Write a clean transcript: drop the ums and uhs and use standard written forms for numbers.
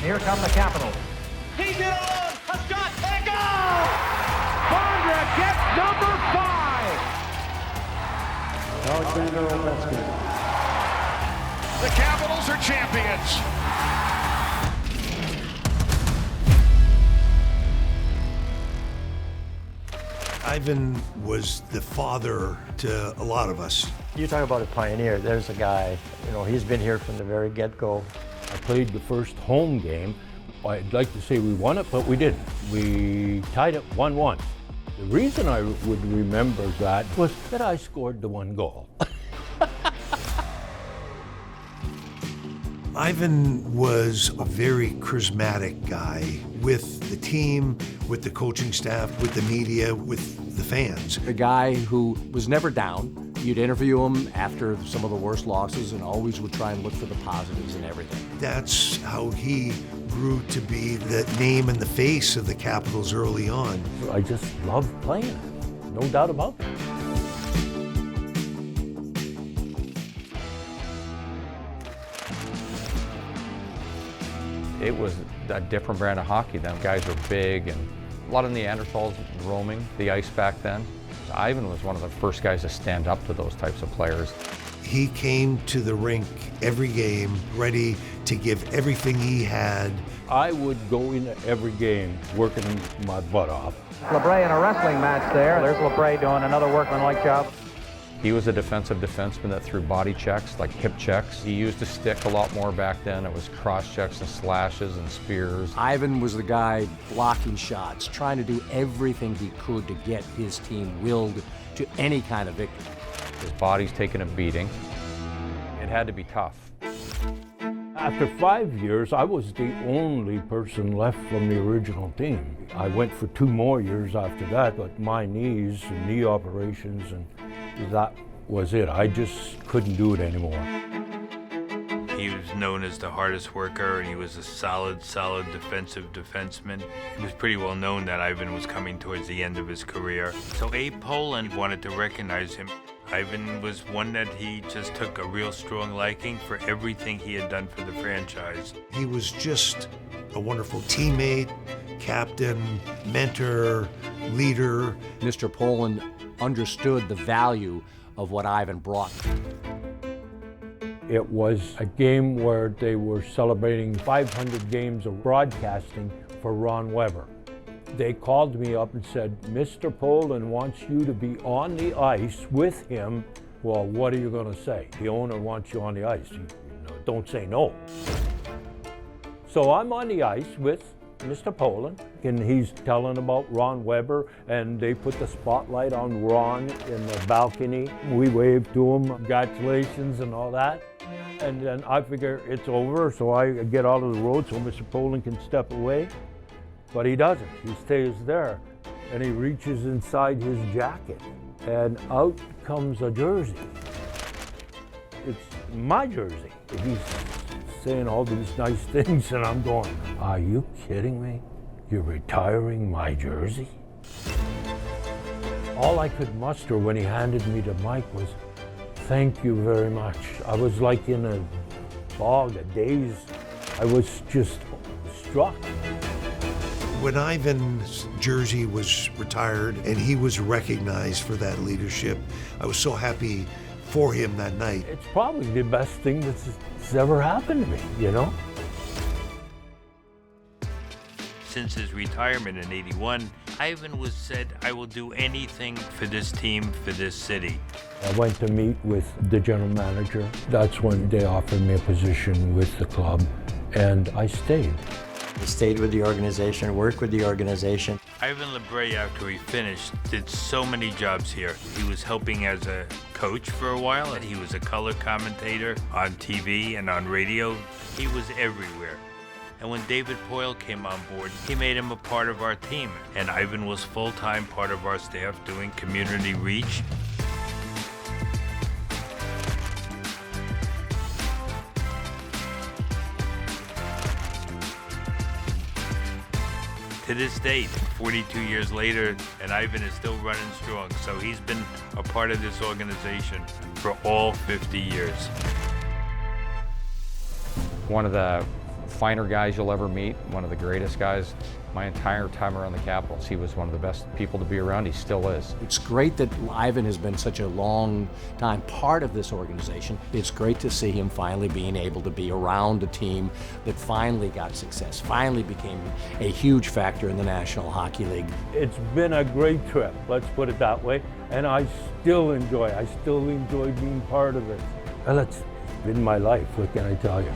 Here come the Capitals. He's in alone. A shot. And a goal! Bondra gets number 5. Alexander Ovechkin. The Capitals are champions. Ivan was the father to a lot of us. You talk about a pioneer. There's a guy, he's been here from the very get-go. I played the first home game. I'd like to say we won it, but we didn't. We tied it 1-1. The reason I would remember that was that I scored the one goal. Ivan was a very charismatic guy with the team, with the coaching staff, with the media, with the fans. A guy who was never down. You'd interview him after some of the worst losses and always would try and look for the positives in everything. That's how he grew to be the name and the face of the Capitals early on. I just loved playing, no doubt about it. It was a different brand of hockey then. Guys were big and a lot of Neanderthals roaming the ice back then. Ivan was one of the first guys to stand up to those types of players. He came to the rink every game ready to give everything he had. I would go into every game working my butt off. Labre in a wrestling match there. There's Labre doing another workmanlike job. He was a defensive defenseman that threw body checks, like hip checks. He used a stick a lot more back then. It was cross checks and slashes and spears. Ivan was the guy blocking shots, trying to do everything he could to get his team willed to any kind of victory. His body's taking a beating. It had to be tough. After 5 years, I was the only person left from the original team. I went for 2 more years after that, but my knees and knee operations, and that was it. I just couldn't do it anymore. He was known as the hardest worker, and he was a solid defensive defenseman. It was pretty well known that Ivan was coming towards the end of his career. So Abe Poland wanted to recognize him. Ivan was one that he just took a real strong liking for everything he had done for the franchise. He was just a wonderful teammate, captain, mentor, leader. Mr. Poland understood the value of what Ivan brought. It was a game where they were celebrating 500 games of broadcasting for Ron Weber. They called me up and said, Mr. Poland wants you to be on the ice with him. Well, what are you going to say? The owner wants you on the ice. Don't say no. So I'm on the ice with Mr. Poland, and he's telling about Ron Weber, and they put the spotlight on Ron in the balcony. We waved to him, congratulations and all that. And then I figure it's over, so I get out of the road so Mr. Poland can step away. But he doesn't. He stays there, and he reaches inside his jacket, and out comes a jersey. It's my jersey. He's saying all these nice things, and I'm going, are you kidding me? You're retiring my jersey? All I could muster when he handed me the mic was, thank you very much. I was like in a fog, a daze. I was just struck. When Ivan's jersey was retired and he was recognized for that leadership, I was so happy for him that night. It's probably the best thing that's ever happened to me, Since his retirement in '81, Ivan was said, I will do anything for this team, for this city. I went to meet with the general manager. That's when they offered me a position with the club, and I stayed. He stayed with the organization, worked with the organization. Yvon Labre, after he finished, did so many jobs here. He was helping as a coach for a while, and he was a color commentator on TV and on radio. He was everywhere. And when David Poyle came on board, he made him a part of our team. And Ivan was full-time part of our staff doing community reach. To this date, 42 years later, and Ivan is still running strong. So he's been a part of this organization for all 50 years. One of the finer guys you'll ever meet, one of the greatest guys. My entire time around the Capitals, he was one of the best people to be around. He still is. It's great that Yvon has been such a long time part of this organization. It's great to see him finally being able to be around a team that finally got success, finally became a huge factor in the National Hockey League. It's been a great trip, let's put it that way, and I still enjoy being part of it. Well, it's been my life, what can I tell you?